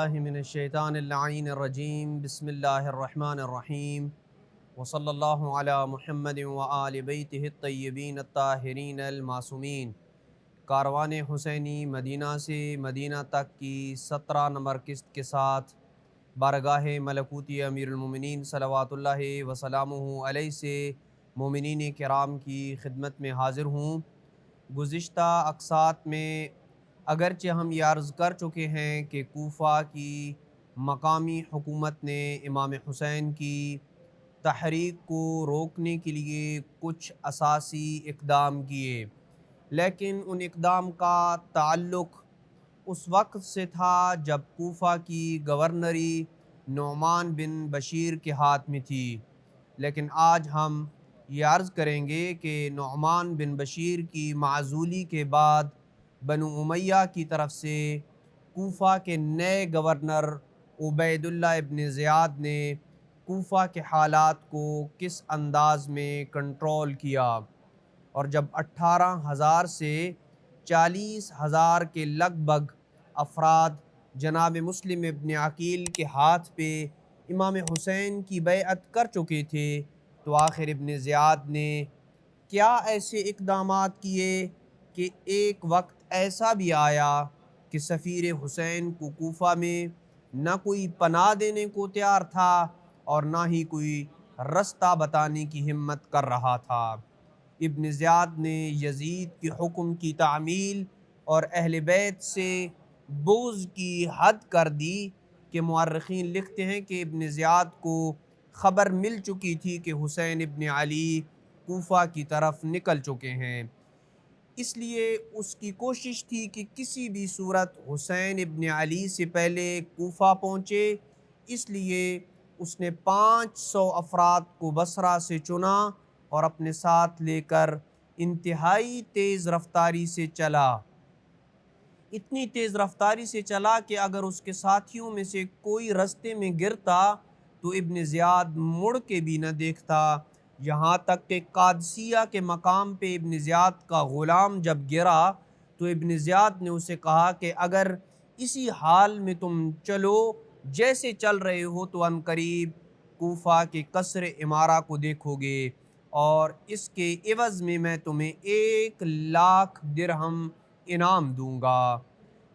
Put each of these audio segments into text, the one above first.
باللہ من الشیطان اللعین الرجیم بسم اللہ الرحمن الرحیم وصلی اللہ علی محمد وآل بیتہ الطیبین الطاہرین المعصومین۔ کاروان حسینی مدینہ سے مدینہ تک کی 17 نمبر قسط کے ساتھ بارگاہ ملکوتی امیر المومنین صلوات اللہ وسلامہ علیہ سے مومنین کرام کی خدمت میں حاضر ہوں۔ گزشتہ اقساط میں اگرچہ ہم یہ عرض کر چکے ہیں کہ کوفہ کی مقامی حکومت نے امام حسین کی تحریک کو روکنے کے لیے کچھ اساسی اقدام کیے، لیکن ان اقدام کا تعلق اس وقت سے تھا جب کوفہ کی گورنری نعمان بن بشیر کے ہاتھ میں تھی۔ لیکن آج ہم یہ عرض کریں گے کہ نعمان بن بشیر کی معزولی کے بعد بنو امیہ کی طرف سے کوفہ کے نئے گورنر عبید اللہ ابن زیاد نے کوفہ کے حالات کو کس انداز میں کنٹرول کیا، اور جب 18,000 سے 40,000 کے لگ بھگ افراد جناب مسلم ابن عقیل کے ہاتھ پہ امام حسین کی بیعت کر چکے تھے، تو آخر ابن زیاد نے کیا ایسے اقدامات کیے کہ ایک وقت ایسا بھی آیا کہ سفیر حسین کو کوفہ میں نہ کوئی پناہ دینے کو تیار تھا اور نہ ہی کوئی رستہ بتانے کی ہمت کر رہا تھا۔ ابن زیاد نے یزید کے حکم کی تعمیل اور اہل بیت سے بغض کی حد کر دی کہ مورخین لکھتے ہیں کہ ابن زیاد کو خبر مل چکی تھی کہ حسین ابن علی کوفہ کی طرف نکل چکے ہیں، اس لیے اس کی کوشش تھی کہ کسی بھی صورت حسین ابن علی سے پہلے کوفہ پہنچے۔ اس لیے اس نے 500 افراد کو بصرہ سے چنا اور اپنے ساتھ لے کر انتہائی تیز رفتاری سے چلا۔ اتنی تیز رفتاری سے چلا کہ اگر اس کے ساتھیوں میں سے کوئی رستے میں گرتا تو ابن زیاد مڑ کے بھی نہ دیکھتا، یہاں تک کہ قادسیہ کے مقام پہ ابن زیاد کا غلام جب گرا تو ابن زیاد نے اسے کہا کہ اگر اسی حال میں تم چلو جیسے چل رہے ہو تو عنقریب کوفہ کے قصر امارہ کو دیکھو گے، اور اس کے عوض میں تمہیں 1,00,000 درہم انعام دوں گا۔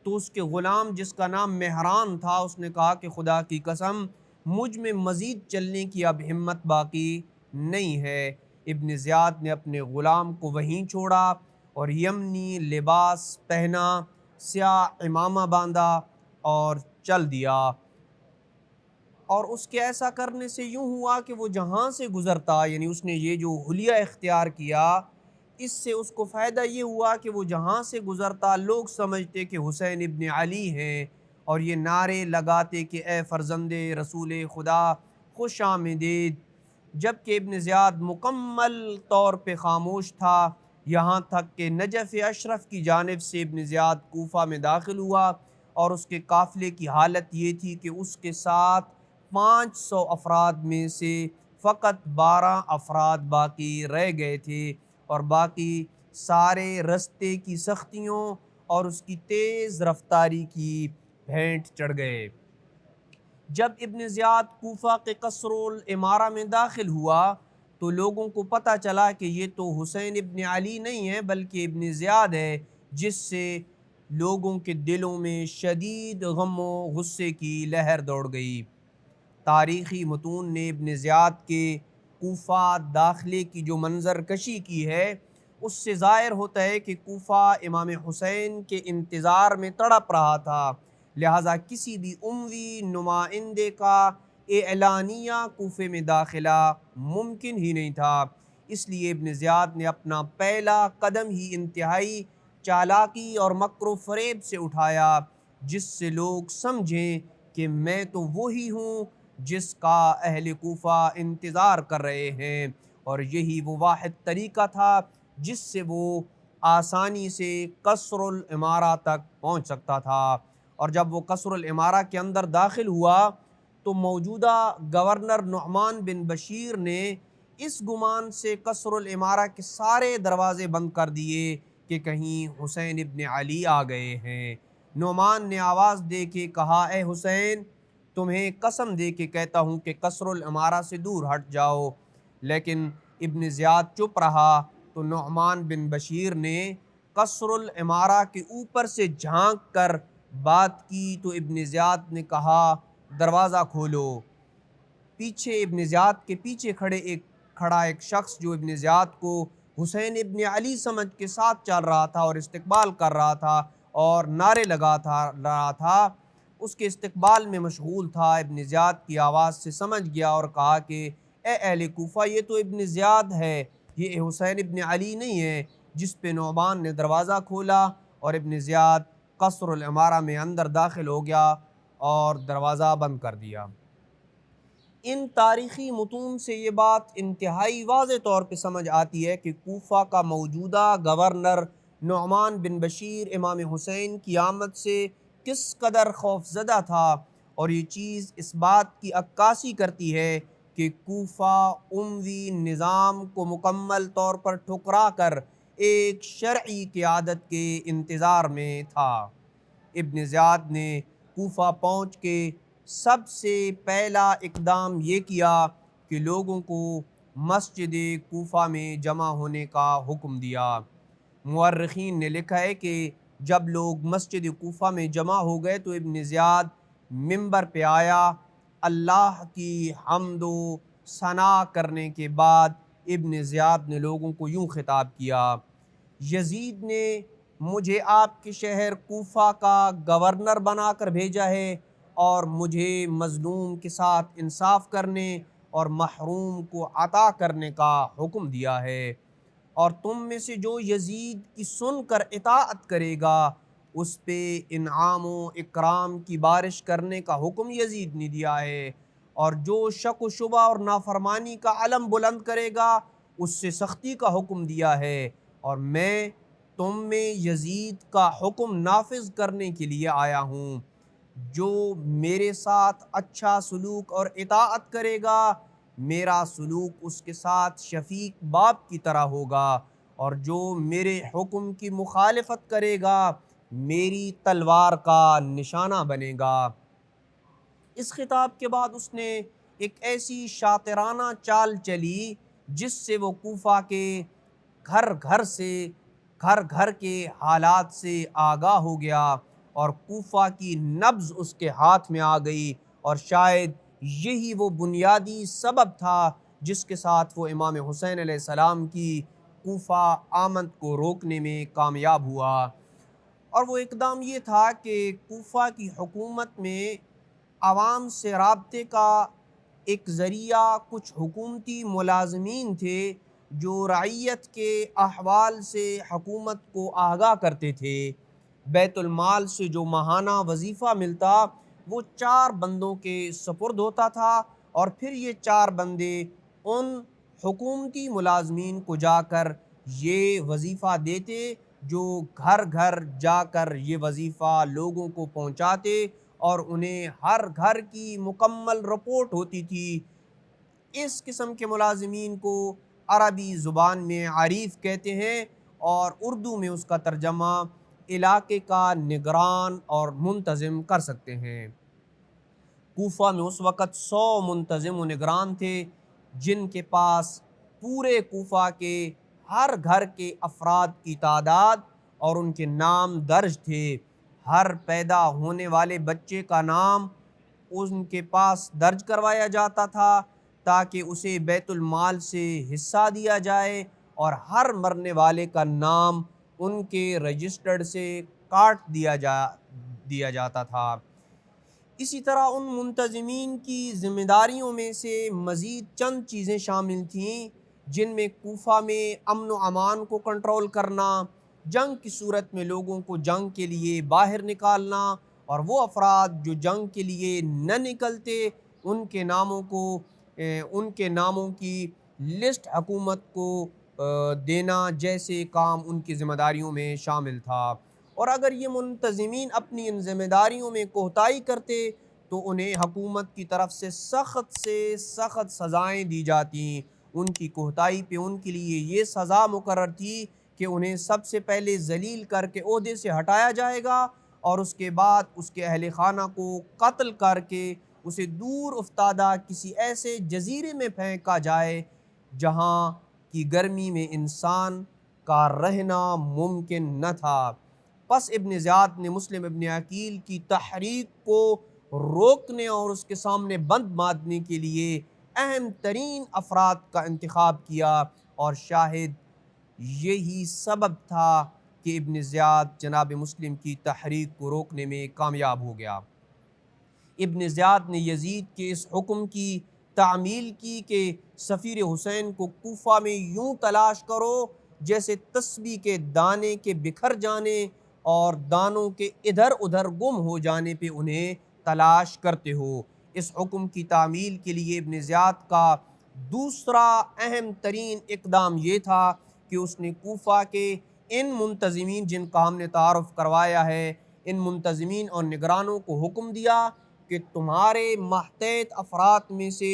تو اس کے غلام جس کا نام مہران تھا اس نے کہا کہ خدا کی قسم مجھ میں مزید چلنے کی اب ہمت باقی نہیں ہے۔ ابن زیاد نے اپنے غلام کو وہیں چھوڑا اور یمنی لباس پہنا، سیاہ عمامہ باندھا اور چل دیا، اور اس کے ایسا کرنے سے یوں ہوا کہ وہ جہاں سے گزرتا، یعنی اس نے یہ جو حلیہ اختیار کیا، اس سے اس کو فائدہ یہ ہوا کہ وہ جہاں سے گزرتا لوگ سمجھتے کہ حسین ابن علی ہیں، اور یہ نعرے لگاتے کہ اے فرزند رسول خدا خوش آمدید، جبکہ ابن زیاد مکمل طور پہ خاموش تھا، یہاں تک کہ نجف اشرف کی جانب سے ابن زیاد کوفہ میں داخل ہوا اور اس کے قافلے کی حالت یہ تھی کہ اس کے ساتھ 500 افراد میں سے فقط 12 افراد باقی رہ گئے تھے، اور باقی سارے رستے کی سختیوں اور اس کی تیز رفتاری کی بھینٹ چڑھ گئے۔ جب ابن زیاد کوفہ کے قصر الامارہ میں داخل ہوا تو لوگوں کو پتہ چلا کہ یہ تو حسین ابن علی نہیں ہے بلکہ ابن زیاد ہے، جس سے لوگوں کے دلوں میں شدید غم و غصے کی لہر دوڑ گئی۔ تاریخی متون نے ابن زیاد کے کوفہ داخلے کی جو منظر کشی کی ہے اس سے ظاہر ہوتا ہے کہ کوفہ امام حسین کے انتظار میں تڑپ رہا تھا، لہٰذا کسی بھی اموی نمائندے کا اعلانیہ کوفے میں داخلہ ممکن ہی نہیں تھا۔ اس لیے ابن زیاد نے اپنا پہلا قدم ہی انتہائی چالاکی اور مکر و فریب سے اٹھایا، جس سے لوگ سمجھیں کہ میں تو وہی ہوں جس کا اہل کوفہ انتظار کر رہے ہیں، اور یہی وہ واحد طریقہ تھا جس سے وہ آسانی سے قصر الامارہ تک پہنچ سکتا تھا۔ اور جب وہ قصر الامارہ کے اندر داخل ہوا تو موجودہ گورنر نعمان بن بشیر نے اس گمان سے قصر الامارہ کے سارے دروازے بند کر دیے کہ کہیں حسین ابن علی آ گئے ہیں۔ نعمان نے آواز دے کے کہا اے حسین تمہیں قسم دے کے کہتا ہوں کہ قصر العمارہ سے دور ہٹ جاؤ، لیکن ابن زیاد چپ رہا۔ تو نعمان بن بشیر نے قصر العمارہ کے اوپر سے جھانک کر بات کی تو ابن زیاد نے کہا دروازہ کھولو۔ پیچھے ابن زیاد کے پیچھے کھڑا ایک شخص جو ابن زیاد کو حسین ابن علی سمجھ کے ساتھ چل رہا تھا اور استقبال کر رہا تھا اور نعرے رہا تھا، اس کے استقبال میں مشغول تھا۔ ابن زیاد کی آواز سے سمجھ گیا اور کہا کہ اے اہل کوفہ، یہ تو ابن زیاد ہے، یہ حسین ابن علی نہیں ہے۔ جس پہ نعمان نے دروازہ کھولا اور ابن زیاد قصر العمارہ میں اندر داخل ہو گیا اور دروازہ بند کر دیا۔ ان تاریخی متون سے یہ بات انتہائی واضح طور پہ سمجھ آتی ہے کہ کوفہ کا موجودہ گورنر نعمان بن بشیر امام حسین کی آمد سے کس قدر خوف زدہ تھا، اور یہ چیز اس بات کی عکاسی کرتی ہے کہ کوفہ اموی نظام کو مکمل طور پر ٹھکرا کر ایک شرعی قیادت کے انتظار میں تھا۔ ابن زیاد نے کوفہ پہنچ کے سب سے پہلا اقدام یہ کیا کہ لوگوں کو مسجد کوفہ میں جمع ہونے کا حکم دیا۔ مورخین نے لکھا ہے کہ جب لوگ مسجد کوفہ میں جمع ہو گئے تو ابن زیاد منبر پہ آیا۔ اللہ کی حمد و ثنا کرنے کے بعد ابن زیاد نے لوگوں کو یوں خطاب کیا، یزید نے مجھے آپ کے شہر کوفہ کا گورنر بنا کر بھیجا ہے اور مجھے مظلوم کے ساتھ انصاف کرنے اور محروم کو عطا کرنے کا حکم دیا ہے، اور تم میں سے جو یزید کی سن کر اطاعت کرے گا اس پہ انعام و اکرام کی بارش کرنے کا حکم یزید نے دیا ہے، اور جو شک و شبہ اور نافرمانی کا علم بلند کرے گا اس سے سختی کا حکم دیا ہے، اور میں تم میں یزید کا حکم نافذ کرنے کے لیے آیا ہوں۔ جو میرے ساتھ اچھا سلوک اور اطاعت کرے گا میرا سلوک اس کے ساتھ شفیق باپ کی طرح ہوگا، اور جو میرے حکم کی مخالفت کرے گا میری تلوار کا نشانہ بنے گا۔ اس خطاب کے بعد اس نے ایک ایسی شاطرانہ چال چلی جس سے وہ کوفہ کے گھر گھر کے حالات سے آگاہ ہو گیا، اور کوفہ کی نبض اس کے ہاتھ میں آ گئی، اور شاید یہی وہ بنیادی سبب تھا جس کے ساتھ وہ امام حسین علیہ السلام کی کوفہ آمد کو روکنے میں کامیاب ہوا۔ اور وہ اقدام یہ تھا کہ کوفہ کی حکومت میں عوام سے رابطے کا ایک ذریعہ کچھ حکومتی ملازمین تھے جو رعیت کے احوال سے حکومت کو آگاہ کرتے تھے۔ بیت المال سے جو ماہانہ وظیفہ ملتا وہ 4 بندوں کے سپرد ہوتا تھا، اور پھر یہ 4 بندے ان حکومتی ملازمین کو جا کر یہ وظیفہ دیتے جو گھر گھر جا کر یہ وظیفہ لوگوں کو پہنچاتے، اور انہیں ہر گھر کی مکمل رپورٹ ہوتی تھی۔ اس قسم کے ملازمین کو عربی زبان میں عریف کہتے ہیں، اور اردو میں اس کا ترجمہ علاقے کا نگران اور منتظم کر سکتے ہیں۔ کوفہ میں اس وقت 100 منتظم و نگران تھے جن کے پاس پورے کوفہ کے ہر گھر کے افراد کی تعداد اور ان کے نام درج تھے۔ ہر پیدا ہونے والے بچے کا نام ان کے پاس درج کروایا جاتا تھا تاکہ اسے بیت المال سے حصہ دیا جائے، اور ہر مرنے والے کا نام ان کے رجسٹرڈ سے کاٹ دیا جاتا تھا۔ اسی طرح ان منتظمین کی ذمہ داریوں میں سے مزید چند چیزیں شامل تھیں جن میں کوفہ میں امن و امان کو کنٹرول کرنا، جنگ کی صورت میں لوگوں کو جنگ کے لیے باہر نکالنا، اور وہ افراد جو جنگ کے لیے نہ نکلتے ان کے ناموں کی لسٹ حکومت کو دینا جیسے کام ان کی ذمہ داریوں میں شامل تھا، اور اگر یہ منتظمین اپنی ان ذمہ داریوں میں کوتاہی کرتے تو انہیں حکومت کی طرف سے سخت سزائیں دی جاتیں۔ ان کی کوتاہی پہ ان کے لیے یہ سزا مقرر تھی کہ انہیں سب سے پہلے ذلیل کر کے عہدے سے ہٹایا جائے گا، اور اس کے بعد اس کے اہل خانہ کو قتل کر کے اسے دور افتادہ کسی ایسے جزیرے میں پھینکا جائے جہاں کی گرمی میں انسان کا رہنا ممکن نہ تھا۔ پس ابن زیاد نے مسلم ابن عقیل کی تحریک کو روکنے اور اس کے سامنے بند باندھنے کے لیے اہم ترین افراد کا انتخاب کیا، اور شاہد یہی سبب تھا کہ ابن زیاد جناب مسلم کی تحریک کو روکنے میں کامیاب ہو گیا۔ ابن زیاد نے یزید کے اس حکم کی تعمیل کی کہ سفیر حسین کو کوفہ میں یوں تلاش کرو جیسے تسبیح کے دانے کے بکھر جانے اور دانوں کے ادھر ادھر گم ہو جانے پہ انہیں تلاش کرتے ہو۔ اس حکم کی تعمیل کے لیے ابن زیاد کا دوسرا اہم ترین اقدام یہ تھا کہ اس نے کوفہ کے ان منتظمین جن کا ہم نے تعارف کروایا ہے، ان منتظمین اور نگرانوں کو حکم دیا کہ تمہارے ماتحت افراد میں سے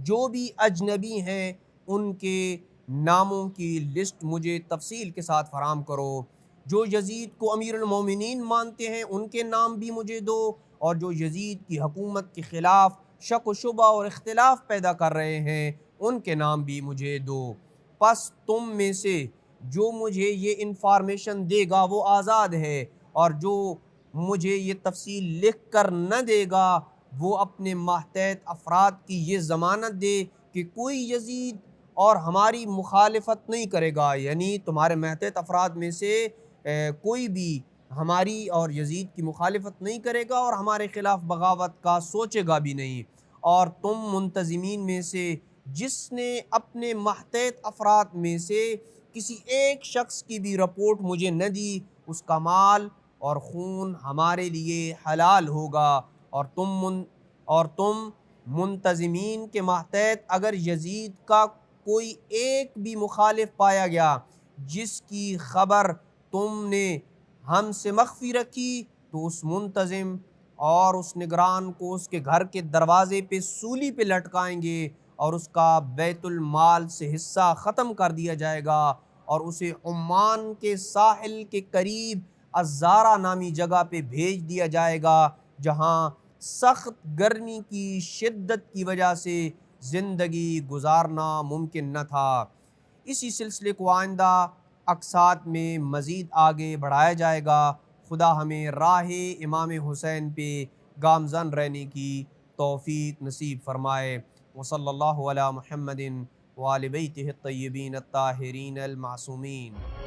جو بھی اجنبی ہیں ان کے ناموں کی لسٹ مجھے تفصیل کے ساتھ فراہم کرو، جو یزید کو امیر المومنین مانتے ہیں ان کے نام بھی مجھے دو، اور جو یزید کی حکومت کے خلاف شک و شبہ اور اختلاف پیدا کر رہے ہیں ان کے نام بھی مجھے دو۔ پس تم میں سے جو مجھے یہ انفارمیشن دے گا وہ آزاد ہے، اور جو مجھے یہ تفصیل لکھ کر نہ دے گا وہ اپنے ماتحت افراد کی یہ ضمانت دے کہ کوئی یزید اور ہماری مخالفت نہیں کرے گا، یعنی تمہارے ماتحت افراد میں سے کوئی بھی ہماری اور یزید کی مخالفت نہیں کرے گا اور ہمارے خلاف بغاوت کا سوچے گا بھی نہیں، اور تم منتظمین میں سے جس نے اپنے ماتحت افراد میں سے کسی ایک شخص کی بھی رپورٹ مجھے نہ دی اس کا مال اور خون ہمارے لیے حلال ہوگا، اور تم منتظمین کے ماتحت اگر یزید کا کوئی ایک بھی مخالف پایا گیا جس کی خبر تم نے ہم سے مخفی رکھی تو اس منتظم اور اس نگران کو اس کے گھر کے دروازے پہ سولی پہ لٹکائیں گے، اور اس کا بیت المال سے حصہ ختم کر دیا جائے گا، اور اسے عمان کے ساحل کے قریب الزارہ نامی جگہ پہ بھیج دیا جائے گا جہاں سخت گرمی کی شدت کی وجہ سے زندگی گزارنا ممکن نہ تھا۔ اسی سلسلے کو آئندہ اقساط میں مزید آگے بڑھایا جائے گا۔ خدا ہمیں راہ امام حسین پہ گامزن رہنے کی توفیق نصیب فرمائے۔ وصلی اللہ علی محمد وآل بیتہ الطیبین الطاہرین المعصومین۔